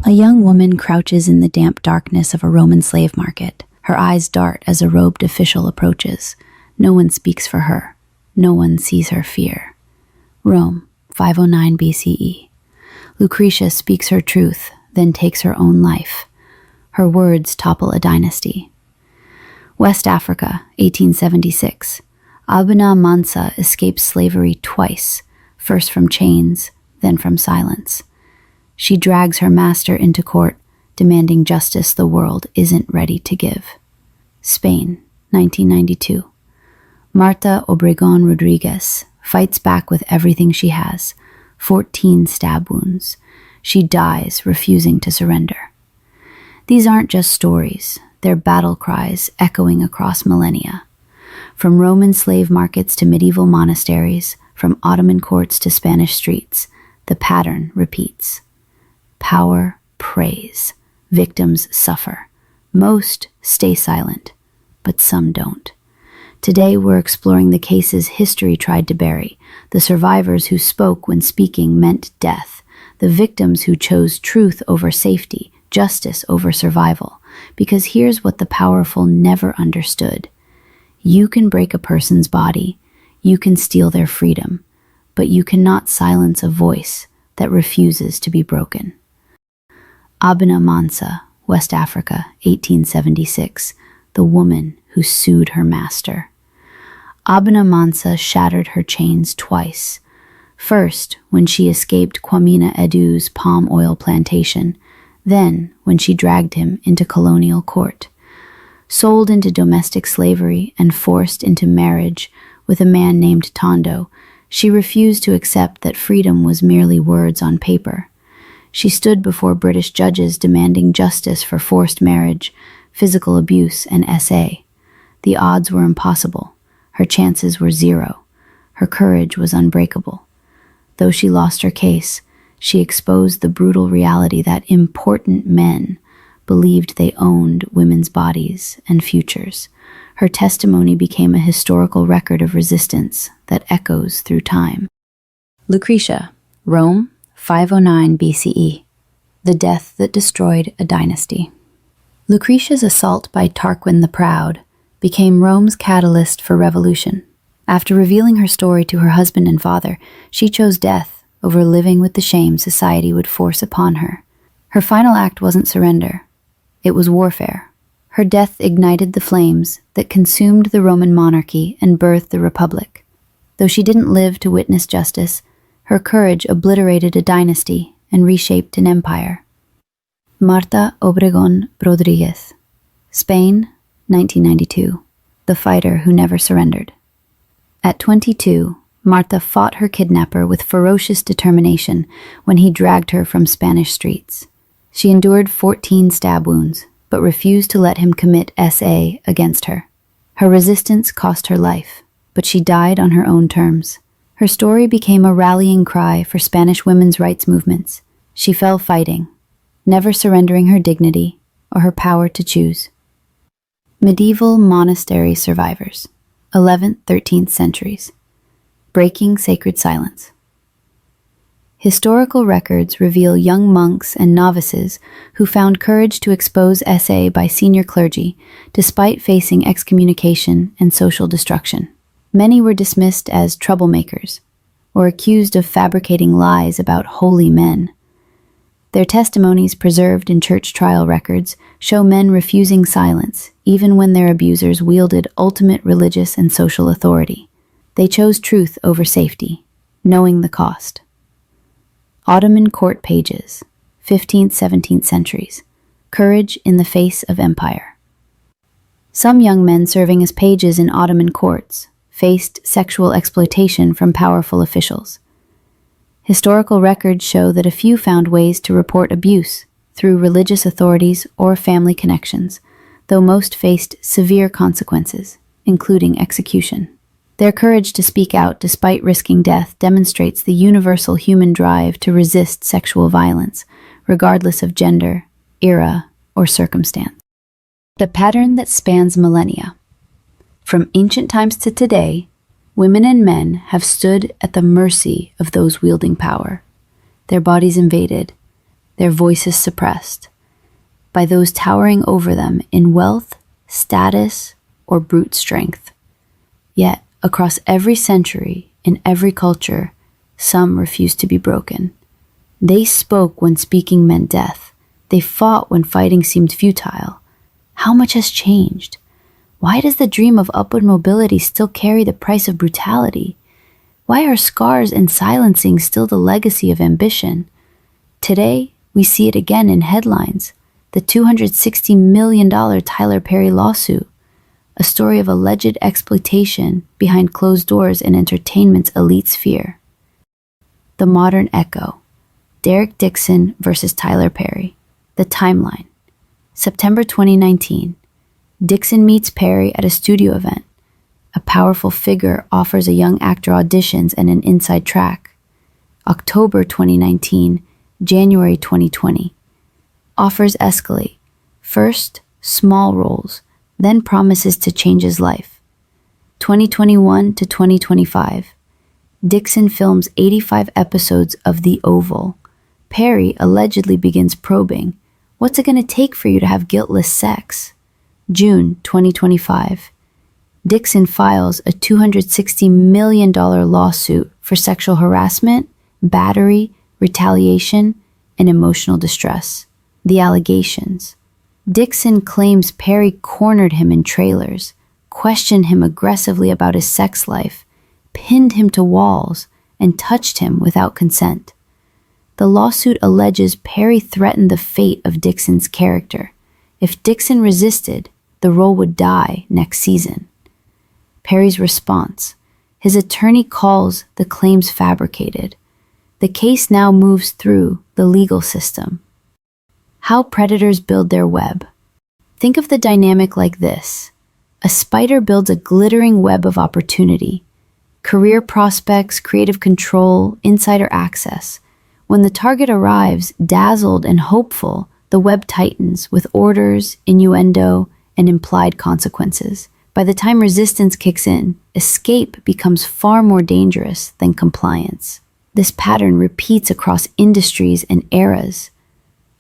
A young woman crouches in the damp darkness of a Roman slave market. Her eyes dart as a robed official approaches. No one speaks for her. No one sees her fear. Rome, 509 BCE. Lucretia speaks her truth, then takes her own life. Her words topple a dynasty. West Africa, 1876. Abuna Mansa escapes slavery twice, first from chains, then from silence. She drags her master into court, demanding justice the world isn't ready to give. Spain, 1992. Marta Obregón Rodriguez fights back with everything she has, 14 stab wounds. She dies, refusing to surrender. These aren't just stories, they're battle cries echoing across millennia. From Roman slave markets to medieval monasteries, from Ottoman courts to Spanish streets, the pattern repeats. Power prays, victims suffer. Most stay silent, but some don't. Today we're exploring the cases history tried to bury, the survivors who spoke when speaking meant death, the victims who chose truth over safety, justice over survival. Because here's what the powerful never understood. You can break a person's body, you can steal their freedom, but you cannot silence a voice that refuses to be broken. Abuna Mansa, West Africa, 1876, the woman who sued her master. Abuna Mansa shattered her chains twice. First, when she escaped Kwamina Edu's palm oil plantation, then when she dragged him into colonial court. Sold into domestic slavery and forced into marriage with a man named Tondo, she refused to accept that freedom was merely words on paper. She stood before British judges demanding justice for forced marriage, physical abuse, and SA. The odds were impossible. Her chances were zero. Her courage was unbreakable. Though she lost her case, she exposed the brutal reality that important men believed they owned women's bodies and futures. Her testimony became a historical record of resistance that echoes through time. Lucretia, Rome, 509 BCE. The death that destroyed a dynasty. Lucretia's assault by Tarquin the Proud became Rome's catalyst for revolution. After revealing her story to her husband and father, she chose death over living with the shame society would force upon her. Her final act wasn't surrender. It was warfare. Her death ignited the flames that consumed the Roman monarchy and birthed the Republic. Though she didn't live to witness justice, her courage obliterated a dynasty and reshaped an empire. Marta Obregón Rodriguez, Spain, 1992. The fighter who never surrendered. At 22, Marta fought her kidnapper with ferocious determination when he dragged her from Spanish streets. She endured 14 stab wounds, but refused to let him commit SA against her. Her resistance cost her life, but she died on her own terms. Her story became a rallying cry for Spanish women's rights movements. She fell fighting, never surrendering her dignity or her power to choose. Medieval monastery survivors, 11th, 13th centuries. Breaking sacred silence. Historical records reveal young monks and novices who found courage to expose SA by senior clergy, despite facing excommunication and social destruction. Many were dismissed as troublemakers, or accused of fabricating lies about holy men. Their testimonies, preserved in church trial records, show men refusing silence, even when their abusers wielded ultimate religious and social authority. They chose truth over safety, knowing the cost. Ottoman court pages, 15th, 17th centuries. Courage in the face of empire. Some young men serving as pages in Ottoman courts faced sexual exploitation from powerful officials. Historical records show that a few found ways to report abuse through religious authorities or family connections, though most faced severe consequences, including execution. Their courage to speak out despite risking death demonstrates the universal human drive to resist sexual violence, regardless of gender, era, or circumstance. The pattern that spans millennia. From ancient times to today, women and men have stood at the mercy of those wielding power, their bodies invaded, their voices suppressed, by those towering over them in wealth, status, or brute strength. Yet, across every century, in every culture, some refused to be broken. They spoke when speaking meant death. They fought when fighting seemed futile. How much has changed? Why does the dream of upward mobility still carry the price of brutality? Why are scars and silencing still the legacy of ambition? Today, we see it again in headlines. The $260 million Tyler Perry lawsuit, a story of alleged exploitation behind closed doors in entertainment's elite sphere. The modern echo. Derek Dixon versus Tyler Perry. The timeline. September 2019. Dixon meets Perry at a studio event. A powerful figure offers a young actor auditions and an inside track. October 2019. January 2020. Offers escalate. First, small roles, then promises to change his life. 2021 to 2025. Dixon films 85 episodes of The Oval. Perry allegedly begins probing. What's it going to take for you to have guiltless sex? June 2025. Dixon files a $260 million lawsuit for sexual harassment, battery, retaliation, and emotional distress. The allegations. Dixon claims Perry cornered him in trailers, questioned him aggressively about his sex life, pinned him to walls, and touched him without consent. The lawsuit alleges Perry threatened the fate of Dixon's character. If Dixon resisted, the role would die next season. Perry's response. His attorney calls the claims fabricated. The case now moves through the legal system. How predators build their web. Think of the dynamic like this. A spider builds a glittering web of opportunity. Career prospects, creative control, insider access. When the target arrives, dazzled and hopeful, the web tightens with orders, innuendo, and implied consequences. By the time resistance kicks in, escape becomes far more dangerous than compliance. This pattern repeats across industries and eras.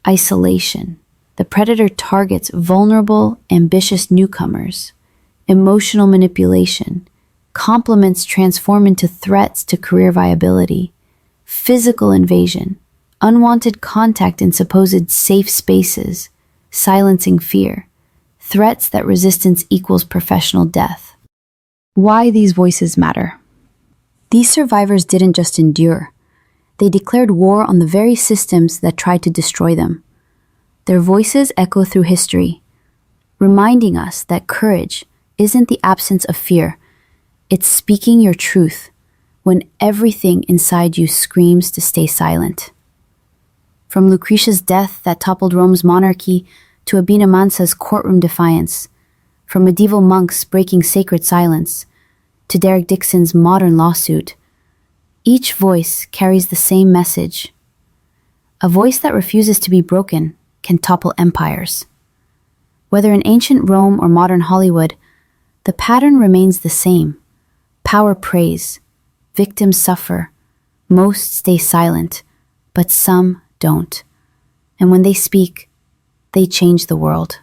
Isolation. The predator targets vulnerable, ambitious newcomers. Emotional manipulation. Compliments transform into threats to career viability. Physical invasion. Unwanted contact in supposed safe spaces. Silencing fear. Threats that resistance equals professional death. Why these voices matter. These survivors didn't just endure. They declared war on the very systems that tried to destroy them. Their voices echo through history, reminding us that courage isn't the absence of fear. It's speaking your truth when everything inside you screams to stay silent. From Lucretia's death that toppled Rome's monarchy to Abina Mansa's courtroom defiance, from medieval monks breaking sacred silence to Derek Dixon's modern lawsuit, each voice carries the same message. A voice that refuses to be broken can topple empires. Whether in ancient Rome or modern Hollywood, the pattern remains the same. Power prays, victims suffer, most stay silent, but some don't. And when they speak, they change the world.